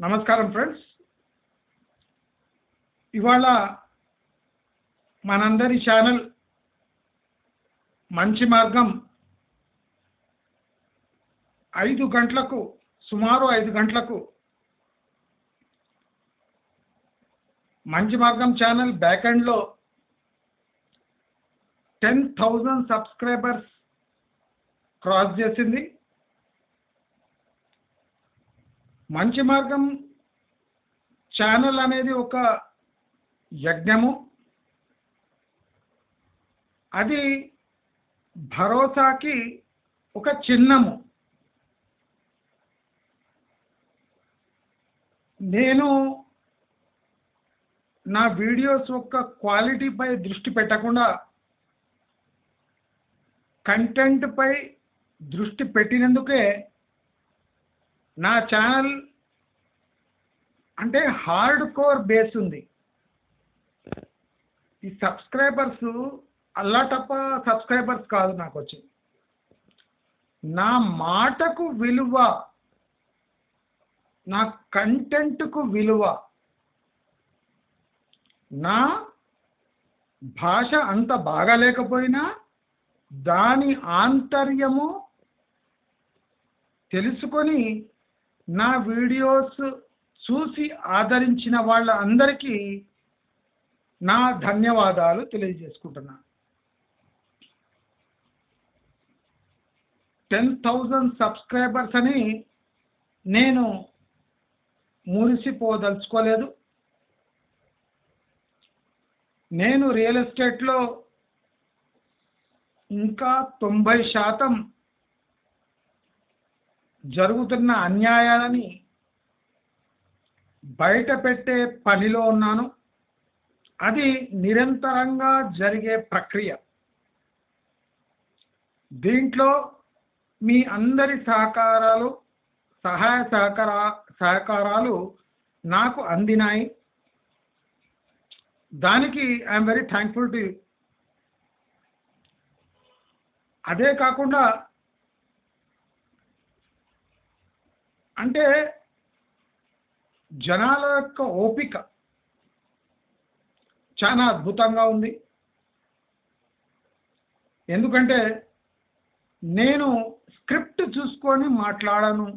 నమస్కారం ఫ్రెండ్స్. ఇవాళ మనందరి ఛానల్ మంచి మార్గం 5 గంటలకు సుమారు 5 గంటలకు మంచి మార్గం ఛానల్ బ్యాక్ ఎండ్లో 10,000 సబ్స్క్రైబర్స్ క్రాస్ చేసింది. మంచి మార్గం ఛానల్ అనేది ఒక యజ్ఞము. అది భరోసాకి ఒక చిహ్నము. నేను నా వీడియోస్ యొక్క క్వాలిటీపై దృష్టి పెట్టకుండా కంటెంట్పై దృష్టి పెట్టినందుకే నా ఛానల్ అంటే హార్డ్ కోర్ బేస్ ఉంది. ఈ సబ్స్క్రైబర్స్ అల్లాటప్ప సబ్స్క్రైబర్స్ కాదు. నాకు వచ్చింది నా మాటకు విలువ, నా కంటెంట్కు విలువ, నా భాష అంత బాగాలేకపోయినా దాని ఆంతర్యము తెలుసుకొని నా వీడియోస్ చూసి ఆదరించిన వాళ్ళందరికీ నా ధన్యవాదాలు తెలియజేసుకుంటున్నాను. 10,000 సబ్స్క్రైబర్స్ అని నేను మురిసిపోదలుచుకోలేదు. నేను రియల్ ఎస్టేట్లో ఇంకా 90% జరుగుతున్న అన్యాయాలని బయట పెట్టే పనిలో ఉన్నాను. అది నిరంతరంగా జరిగే ప్రక్రియ. దీంట్లో మీ అందరి సహాయ సహకారాలు నాకు అందినాయి. దానికి I'm very thankful to you. అదే కాకుండా అంటే జనాల యొక్క ఓపిక చాలా అద్భుతంగా ఉంది. ఎందుకంటే నేను స్క్రిప్ట్ చూసుకొని మాట్లాడను.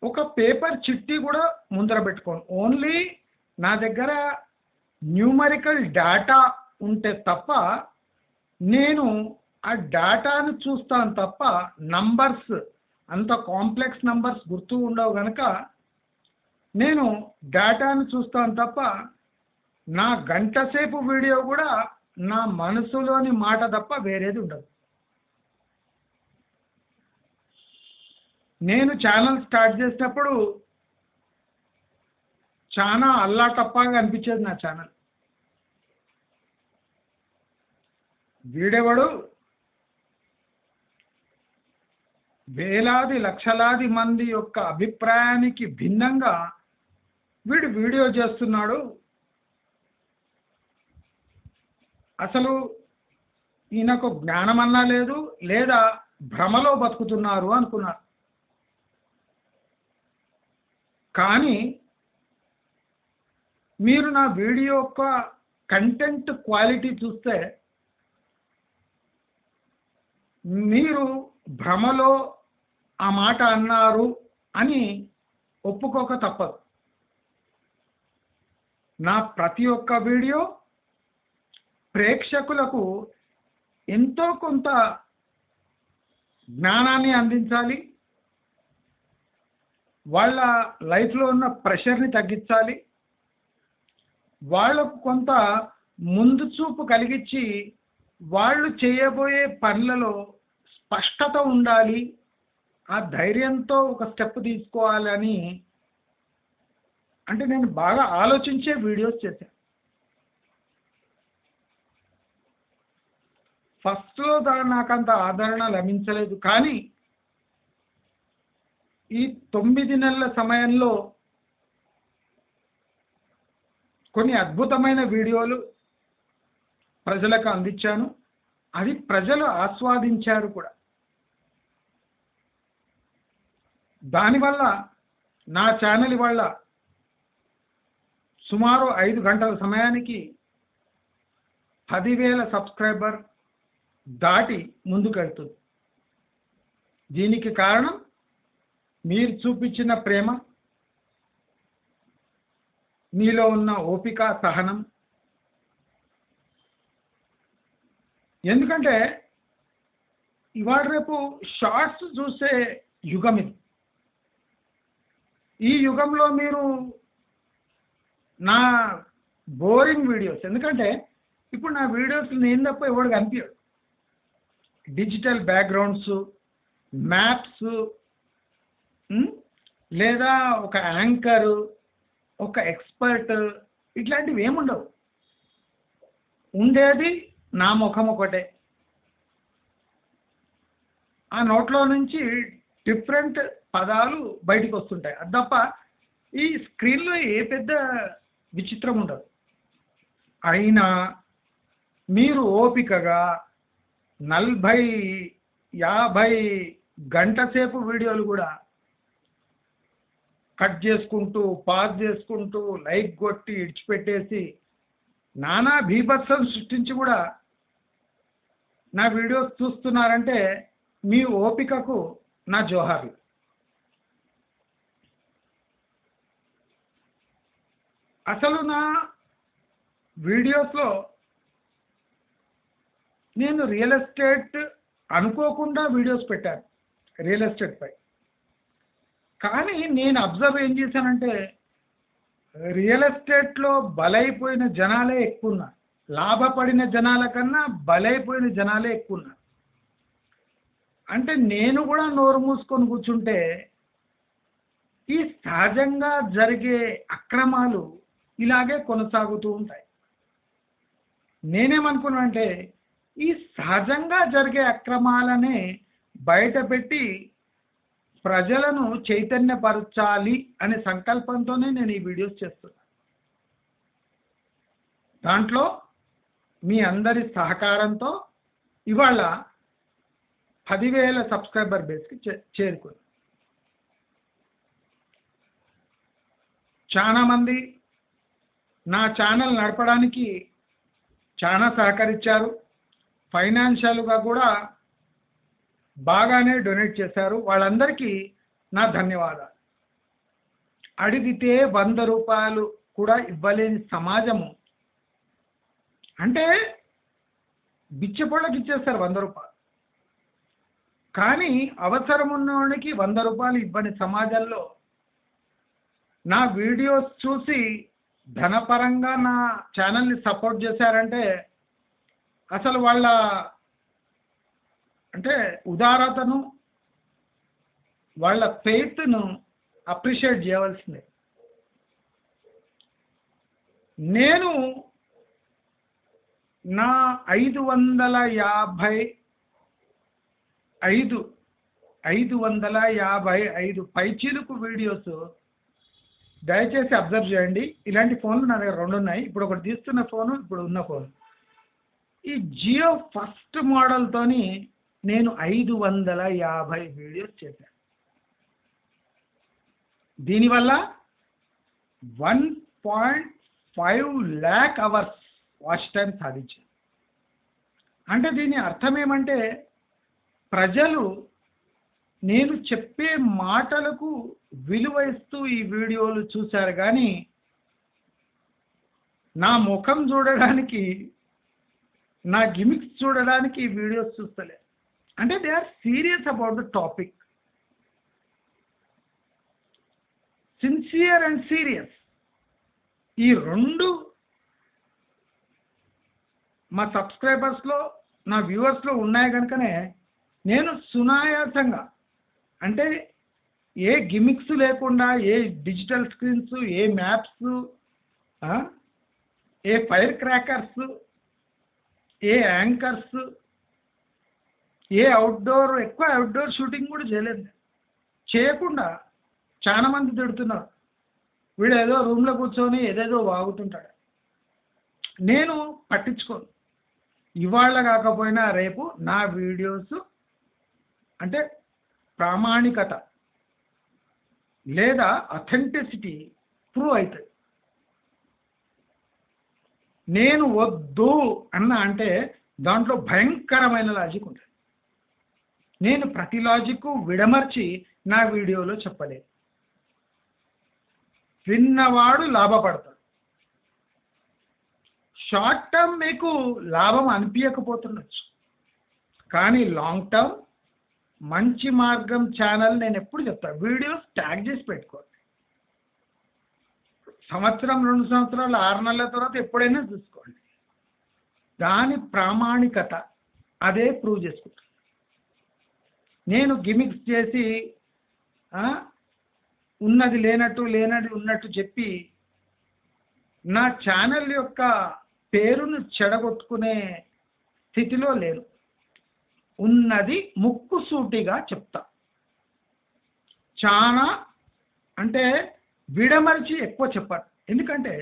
ఒక పేపర్ చిట్టి కూడా ముందర పెట్టుకోను. ఓన్లీ నా దగ్గర న్యూమరికల్ డేటా ఉంటే తప్ప నేను ఆ డేటాను చూస్తాను తప్ప నంబర్స్ అంత కాంప్లెక్స్ నంబర్స్ గుర్తు ఉండవు కనుక నేను డేటాను చూస్తాను తప్ప నా గంట సేపు వీడియో కూడా నా మనసులోని మాట తప్ప వేరేది ఉండదు. నేను ఛానల్ స్టార్ట్ చేసినప్పుడు చాలా అల్లాటప్పగా అనిపించేది నా ఛానల్. వీడెవడు వేలాది లక్షలాది మంది యొక్క అభిప్రాయానికి భిన్నంగా వీడు వీడియో చేస్తున్నాడు, అసలు ఈయనకు జ్ఞానమన్నా లేదు లేదా భ్రమలో బతుకుతున్నారు అనుకున్నారు. కానీ మీరు నా వీడియో యొక్క కంటెంట్ క్వాలిటీ చూస్తే మీరు భ్రమలో ఆ మాట అన్నారు అని ఒప్పుకోక తప్పదు. నా ప్రతి ఒక్క వీడియో ప్రేక్షకులకు ఎంతో కొంత జ్ఞానాన్ని అందించాలి, వాళ్ళ లైఫ్లో ఉన్న ప్రెషర్ని తగ్గించాలి, వాళ్ళకు కొంత ముందు చూపు కలిగించి వాళ్ళు చేయబోయే పనులలో స్పష్టత ఉండాలి, ఆ ధైర్యంతో ఒక స్టెప్ తీసుకోవాలని అంటే నేను బాగా ఆలోచించే వీడియోస్ చేశాను. ఫస్ట్లో నాకంత ఆదరణ లభించలేదు. కానీ ఈ 9 నెలల సమయంలో కొన్ని అద్భుతమైన వీడియోలు ప్రజలకు అందించాను. అది ప్రజలు ఆస్వాదించారు కూడా. దానివల్ల నా ఛానల్ ఇవాళ సుమారు 5 గంటల సమయానికి 10,000 సబ్స్క్రైబర్ దాటి ముందుకెళ్తుంది. దీనికి కారణం మీరు చూపించిన ప్రేమ, మీలో ఉన్న ఓపిక, సహనం. ఎందుకంటే ఇవాళ రేపు షార్ట్స్ చూసే యుగం ఇది. ఈ యుగంలో మీరు నా బోరింగ్ వీడియోస్, ఎందుకంటే ఇప్పుడు నా వీడియోస్ నేను తప్ప ఎవడు కనిపించడు. డిజిటల్ బ్యాక్గ్రౌండ్స్, మ్యాప్స్, లేదా ఒక యాంకరు, ఒక ఎక్స్పర్ట్, ఇట్లాంటివి ఏముండవు. ఉండేది నా ముఖం ఒకటే. ఆ నోట్లో నుంచి డిఫరెంట్ పదాలు బయటికి వస్తుంటాయి. అది తప్ప ఈ స్క్రీన్లో ఏ పెద్ద విచిత్రం ఉండదు. అయినా మీరు ఓపికగా 40-50 గంట సేపు వీడియోలు కూడా కట్ చేసుకుంటూ, పాజ్ చేసుకుంటూ, లైక్ కొట్టి ఇడిచిపెట్టేసి నానా బీభత్సం సృష్టించి కూడా నా వీడియోస్ చూస్తున్నారంటే మీ ఓపికకు నా జోహార్లు. అసలు నా వీడియోస్లో నేను రియల్ ఎస్టేట్ అనుకోకుండా వీడియోస్ పెట్టాను, రియల్ ఎస్టేట్ పై. కానీ నేను అబ్జర్వ్ ఏం చేశానంటే రియల్ ఎస్టేట్లో బలైపోయిన జనాలే ఎక్కువ ఉన్నారు. లాభపడిన జనాల కన్నా బలైపోయిన జనాలే ఎక్కువ ఉన్నారు. అంటే నేను కూడా నోరు మూసుకొని కూర్చుంటే ఈ సహజంగా జరిగే అక్రమాలు ఇలాగే కొనసాగుతూ ఉంటాయి. నేనేమనుకున్నానంటే ఈ సహజంగా జరిగే అక్రమాలనే బయటపెట్టి ప్రజలను చైతన్యపరచాలి అనే సంకల్పంతోనే నేను ఈ వీడియోస్ చేస్తున్నాను. దాంట్లో మీ అందరి సహకారంతో ఇవాళ 10,000 సబ్స్క్రైబర్ బేస్కి చేరుకుంది. చాలామంది నా ఛానల్ నడపడానికి చాలా సహకరించారు. ఫైనాన్షియల్గా కూడా బాగానే డొనేట్ చేశారు. వాళ్ళందరికీ నా ధన్యవాదాలు. అడిగితే 100 రూపాయలు కూడా ఇవ్వలేని సమాజము, అంటే బిచ్చపొళ్ళకి ఇచ్చేస్తారు 100 రూపాయలు, కానీ అవసరం ఉన్నవాడికి 100 రూపాయలు ఇవ్వని సమాజంలో నా వీడియోస్ చూసి ధనపరంగా నా ఛానల్ని సపోర్ట్ చేశారంటే అసలు వాళ్ళ అంటే ఉదారతను, వాళ్ళ ఫెయిత్ను అప్రిషియేట్ చేయవలసిందే. నేను నా 555 పైచీలుకు వీడియోస్ దయచేసి అబ్జర్వ్ చేయండి. ఇలాంటి ఫోన్లు నా దగ్గర 2 ఉన్నాయి. ఇప్పుడు ఒకటి తీస్తున్న ఫోను, ఇప్పుడు ఉన్న ఫోన్. ఈ జియో ఫస్ట్ మోడల్తోని నేను 550 వీడియోస్ చేశాను. దీనివల్ల 1.5 lakh అవర్స్ వాచ్ టైం సాధించాను. అంటే దీని అర్థం ఏమంటే ప్రజలు నేను చెప్పే మాటలకు విలువ ఇస్తూ ఈ వీడియోలు చూశారు, కానీ నా ముఖం చూడడానికి, నా గిమిక్స్ చూడడానికి ఈ వీడియోస్ చూస్తలే. అంటే they are serious about the topic. Sincere and serious ఈ 2 మా సబ్స్క్రైబర్స్లో, నా వ్యూవర్స్లో ఉన్నాయి కనుకనే నేను సునాయాసంగా, అంటే ఏ గిమిక్స్ లేకుండా, ఏ డిజిటల్ స్క్రీన్స్, ఏ మ్యాప్స్, ఏ ఫైర్ క్రాకర్స్, ఏ యాంకర్స్, ఏ ఎక్కువ అవుట్డోర్ షూటింగ్ కూడా చేయలేదు. చేయకుండా చాలామంది తిడుతున్నారు, వీడు ఏదో రూమ్లో కూర్చొని ఏదేదో వాగుతుంటాడు. నేను పట్టించుకోను. ఇవాళ కాకపోయినా రేపు నా వీడియోస్ అంటే ప్రామాణికత, లేదా అథెంటిసిటీ ప్రూవ్ అవుతుంది. నేను వద్దు అంటే దాంట్లో భయంకరమైన లాజిక్ ఉంటుంది. నేను ప్రతి లాజిక్ విడమర్చి నా వీడియోలో చెప్పలేదు. విన్నవాడు లాభపడతాడు. షార్ట్ టర్మ్ మీకు లాభం అనిపించకపోతుండొచ్చు, కానీ లాంగ్ టర్మ్ మంచి మార్గం ఛానల్ నేను ఎప్పుడు చెప్తాను, వీడియోస్ ట్యాగ్ చేసి పెట్టుకోండి. సంవత్సరం 2 సంవత్సరాలు 6 నెలల తర్వాత ఎప్పుడైనా చూసుకోండి. దాని ప్రామాణికత అదే ప్రూవ్ చేసుకుంటాను. నేను గిమిక్స్ చేసి ఉన్నది లేనట్టు లేనది ఉన్నట్టు చెప్పి నా ఛానల్ యొక్క పేరును చెడగొట్టుకునే స్థితిలో లేను. ఉన్నది ముక్కుసూటిగా చెప్తా. చాలా అంటే విడమర్చి ఎక్కువ చెప్పాను. ఎందుకంటే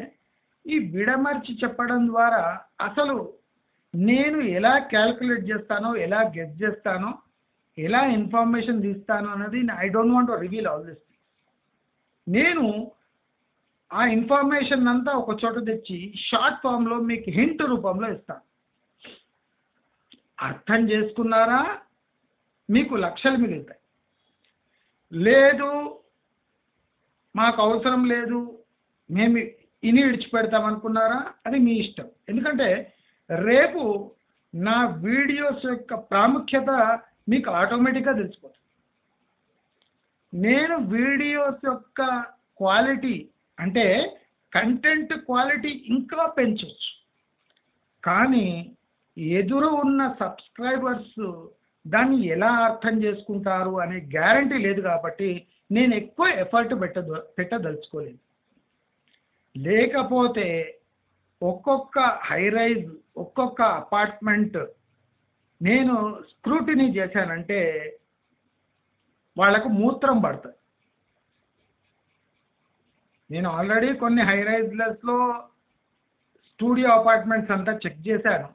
ఈ విడమర్చి చెప్పడం ద్వారా అసలు నేను ఎలా క్యాల్కులేట్ చేస్తానో, ఎలా గెస్ చేస్తానో, ఎలా ఇన్ఫర్మేషన్ తీస్తానో అన్నది I don't want to reveal all this. నేను ఆ ఇన్ఫర్మేషన్ అంతా ఒక చోట తెచ్చి షార్ట్ ఫామ్లో మీకు హింట్ రూపంలో ఇస్తాను. అర్థం చేసుకున్నారా మీకు లక్షలు మిగులుతాయి. లేదు మాకు అవసరం లేదు మేము ఇని విడిచిపెడతాం అనుకున్నారా అది మీ ఇష్టం. ఎందుకంటే రేపు నా వీడియోస్ యొక్క ప్రాముఖ్యత మీకు ఆటోమేటిక్గా తెలిసిపోతుంది. నేను వీడియోస్ యొక్క క్వాలిటీ అంటే కంటెంట్ క్వాలిటీ ఇంకా పెంచవచ్చు, కానీ ఎదురు ఉన్న సబ్స్క్రైబర్స్ దాన్ని ఎలా అర్థం చేసుకుంటారు అనే గ్యారంటీ లేదు. కాబట్టి నేను ఎక్కువ ఎఫర్ట్ పెట్టదలుచుకోలేదు. లేకపోతే ఒక్కొక్క హైరైజ్, ఒక్కొక్క అపార్ట్మెంట్ నేను స్క్రూటినీ చేశానంటే వాళ్ళకు మూత్రం పడుతుంది. నేను ఆల్రెడీ కొన్ని హైరైజ్లెస్లో స్టూడియో అపార్ట్మెంట్స్ అంతా చెక్ చేశాను.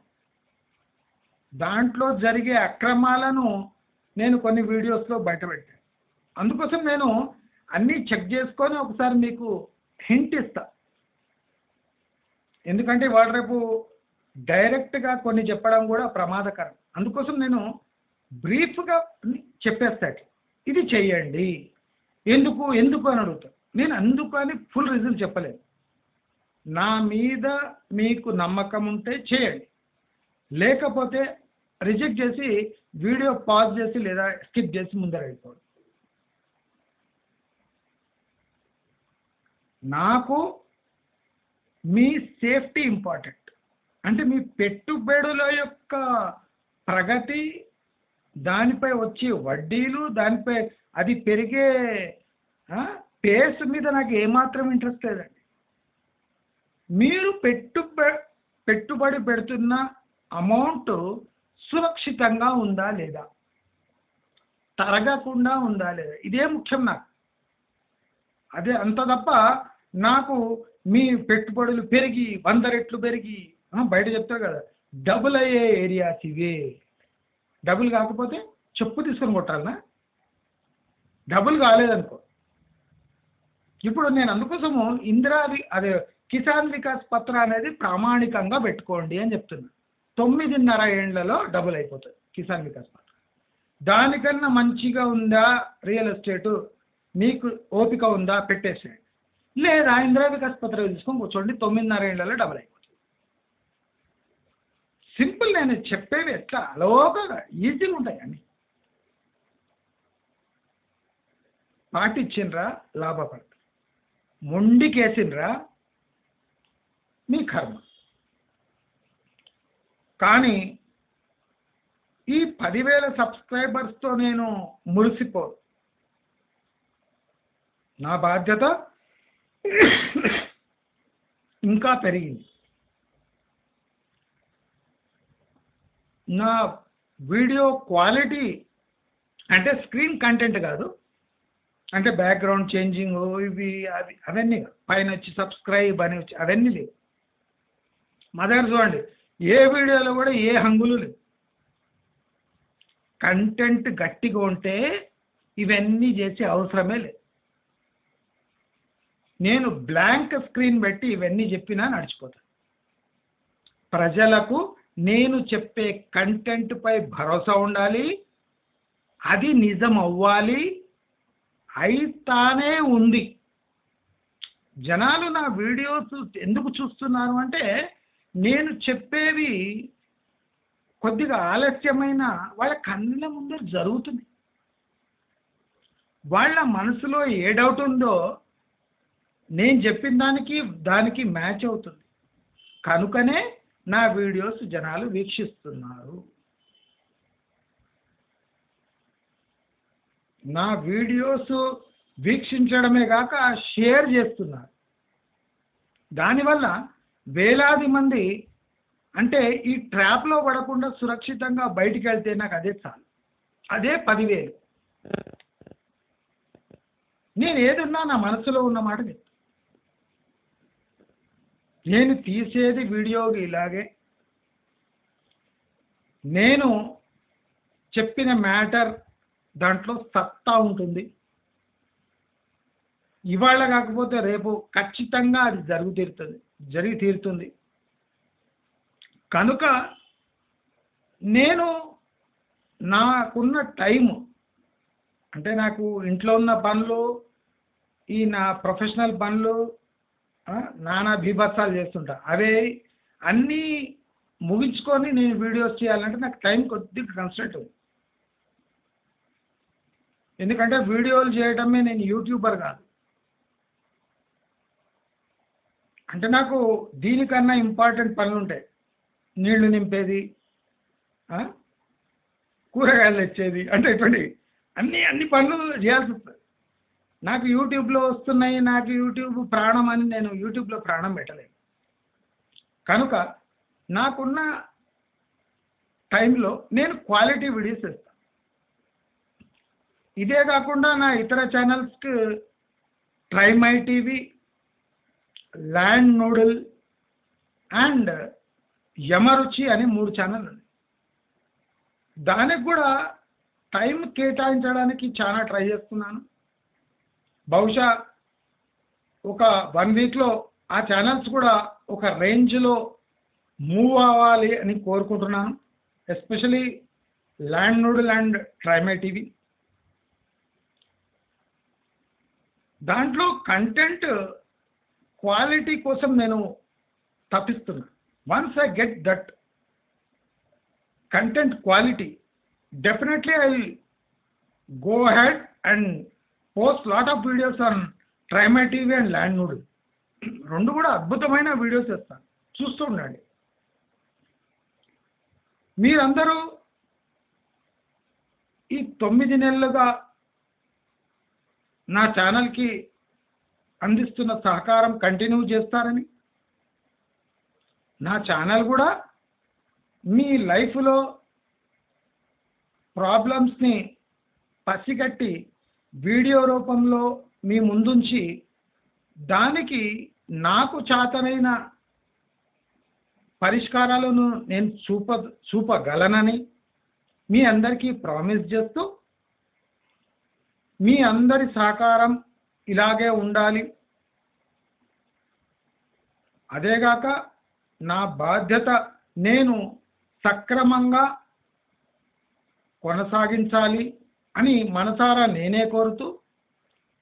దాంట్లో జరిగే అక్రమాలను నేను కొన్ని వీడియోస్లో బయటపెట్టాను. అందుకోసం నేను అన్నీ చెక్ చేసుకొని ఒకసారి మీకు హింట్ ఇస్తా. ఎందుకంటే వాళ్ళ రేపు డైరెక్ట్గా కొన్ని చెప్పడం కూడా ప్రమాదకరం. అందుకోసం నేను బ్రీఫ్గా చెప్పేస్తాను, ఇది చెయ్యండి. ఎందుకు అని అడుగుతాను. నేను అందుకు అని ఫుల్ రిజల్ట్ చెప్పలేదు. నా మీద మీకు నమ్మకం ఉంటే చేయండి, లేకపోతే రిజెక్ట్ చేసి వీడియో పాజ్ చేసి లేదా స్కిప్ చేసి ముందర వెళ్ళిపోండి. నాకు మీ సేఫ్టీ ఇంపార్టెంట్. అంటే మీ పెట్టుబడుల యొక్క ప్రగతి, దానిపై వచ్చే వడ్డీలు, దానిపై అది పెరిగే పేస్ మీద నాకు ఏమాత్రం ఇంట్రెస్ట్ లేదండి. మీరు పెట్టుబడి పెడుతున్న అమౌంట్ సురక్షితంగా ఉందా లేదా, తరగకుండా ఉందా లేదా, ఇదే ముఖ్యం నాకు. అదే అంత తప్ప నాకు మీ పెట్టుబడులు పెరిగి 100 రెట్లు పెరిగి బయట చెప్తారు కదా డబుల్ అయ్యే ఏరియాస్ ఇవే. డబుల్ కాకపోతే చెప్పు తీసుకొని కొట్టాలనా? డబుల్ కాలేదనుకో. ఇప్పుడు నేను అందుకోసము అదే కిసాన్ వికాస్ పత్ర అనేది ప్రామాణికంగా పెట్టుకోండి అని చెప్తున్నా. 9.5 ఏళ్లలో డబుల్ అయిపోతుంది కిసాన్ వికాస్ పత్ర. దానికన్నా మంచిగా ఉందా రియల్ ఎస్టేటు, మీకు ఓపిక ఉందా పెట్టేసేయండి. లేదా ఇందిరా వికాస్ పత్ర తీసుకొని కూర్చోండి, 9.5 ఏళ్లలో డబుల్ అయిపోతుంది. సింపుల్. నేను చెప్పేవి ఎట్లా అలోకగా ఈజీగా ఉంటాయి అన్నీ. పాటించిండ్రా లాభపడతారు, మొండికేసిండ్రా మీ కర్మ. కానీ ఈ 10,000 సబ్స్క్రైబర్స్తో నేను మురిసిపోను. నా బాధ్యత ఇంకా పెరిగింది. నా వీడియో క్వాలిటీ అంటే స్క్రీన్ కంటెంట్ కాదు, అంటే బ్యాక్గ్రౌండ్ చేంజింగ్ ఇవి అవన్నీ పైన వచ్చి సబ్స్క్రైబ్ అని వచ్చి అవన్నీ లేవు. మా దగ్గర చూడండి, ఏ వీడియోలో కూడా ఏ హంగులు లేవు. కంటెంట్ గట్టిగా ఉంటే ఇవన్నీ చేసే అవసరమే లేదు. నేను బ్లాంక్ స్క్రీన్ పెట్టి ఇవన్నీ చెప్పినా నడిచిపోతాను. ప్రజలకు నేను చెప్పే కంటెంట్పై భరోసా ఉండాలి, అది నిజం అవ్వాలి, అయితానే ఉంది. జనాలు నా వీడియోస్ ఎందుకు చూస్తున్నారు అంటే నేను చెప్పేవి కొద్దిగా ఆలస్యమైన వాళ్ళ కళ్ళ ముందర జరుగుతుంది. వాళ్ళ మనసులో ఏ డౌట్ ఉందో నేను చెప్పిన దానికి మ్యాచ్ అవుతుంది. కనుకనే నా వీడియోస్ జనాలు వీక్షిస్తున్నారు. నా వీడియోస్ వీక్షించడమే కాక షేర్ చేస్తున్నారు. దానివల్ల వేలాది మంది అంటే ఈ ట్రాప్లో పడకుండా సురక్షితంగా బయటికి వెళ్తే నాకు అదే చాలు, అదే 10,000. నేను ఏదున్నా నా మనసులో ఉన్న మాట చెప్తాను. నేను తీసేది వీడియో ఇలాగే, నేను చెప్పిన మ్యాటర్ దాంట్లో సత్తా ఉంటుంది. ఇవాళ కాకపోతే రేపు ఖచ్చితంగా అది జరిగి తీరుతుంది. కనుక నేను నాకున్న టైము అంటే నాకు ఇంట్లో ఉన్న పనులు, ఈ నా ప్రొఫెషనల్ పనులు, నానా బీభత్సాలు చేస్తుంటా. అవే అన్నీ ముగించుకొని నేను వీడియోస్ చేయాలంటే నాకు టైం కొద్దిగా కన్స్ట్రెంట్ ఉంది. ఎందుకంటే వీడియోలు చేయడమే, నేను యూట్యూబర్ కాదు. అంటే నాకు దీనికన్నా ఇంపార్టెంట్ పనులు ఉంటాయి. నీళ్లు నింపేది, కూరగాయలు తెచ్చేది, అంటే ఇటువంటి అన్ని పనులు చేయాల్సి వస్తుంది. నాకు యూట్యూబ్లో వస్తున్నాయి, నాకు యూట్యూబ్ ప్రాణం అని నేను యూట్యూబ్లో ప్రాణం పెట్టలేను. కనుక నాకున్న టైంలో నేను క్వాలిటీ వీడియోస్ ఇస్తాను. ఇదే కాకుండా నా ఇతర ఛానల్స్కి Try My TV, Land Noodle and Yamaruchi అని 3 ఛానల్ ఉంది. దానికి కూడా టైం కేటాయించడానికి చాలా ట్రై చేస్తున్నాను. బహుశా ఒక 1 వీక్లో ఆ ఛానల్స్ కూడా ఒక రేంజ్లో మూవ్ అవ్వాలి అని కోరుకుంటున్నాను. Especially Land Noodle and Try My TV. దాంట్లో కంటెంట్ క్వాలిటీ కోసం నేను తప్పిస్తున్నా. Once I get that content quality, definitely I will go ahead and post lot of videos on Try My TV and Land Noodle. 2 కూడా అద్భుతమైన videos చేస్తాను, చూస్తూ ఉండండి. మీరందరూ ఈ 9 నెలలుగా నా ఛానల్కి అందిస్తున్న సహకారం కంటిన్యూ చేస్తారని, నా ఛానల్ కూడా మీ లైఫ్లో ప్రాబ్లమ్స్ని పసిగట్టి వీడియో రూపంలో మీ ముందుంచి దానికి నాకు చేతనైన పరిష్కారాలను నేను చూపగలనని మీ అందరికీ ప్రామిస్ చేస్తూ, మీ అందరి సహకారం ఇలాగే ఉండాలి. అదేగాక నా బాధ్యత నేను సక్రమంగా కొనసాగించాలి అని మనసారా నేనే కోరుతూ,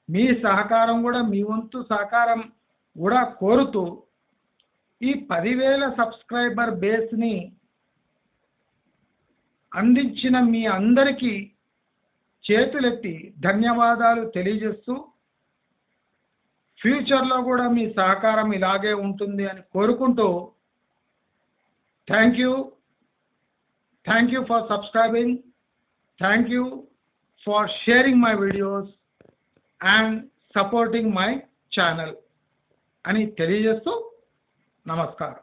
మీ సహకారం కూడా, మీ వంతు సహకారం కూడా కోరుతూ, ఈ 10,000 సబ్స్క్రైబర్ బేస్ని అందించిన మీ అందరికీ చేతులెత్తి ధన్యవాదాలు తెలియజేస్తూ, ఫ్యూచర్లో కూడా మీ సహకారం ఇలాగే ఉంటుంది అని కోరుకుంటూ, thank you for subscribing, thank you for sharing my videos and supporting my channel అని తెలియజేస్తూ నమస్కారం.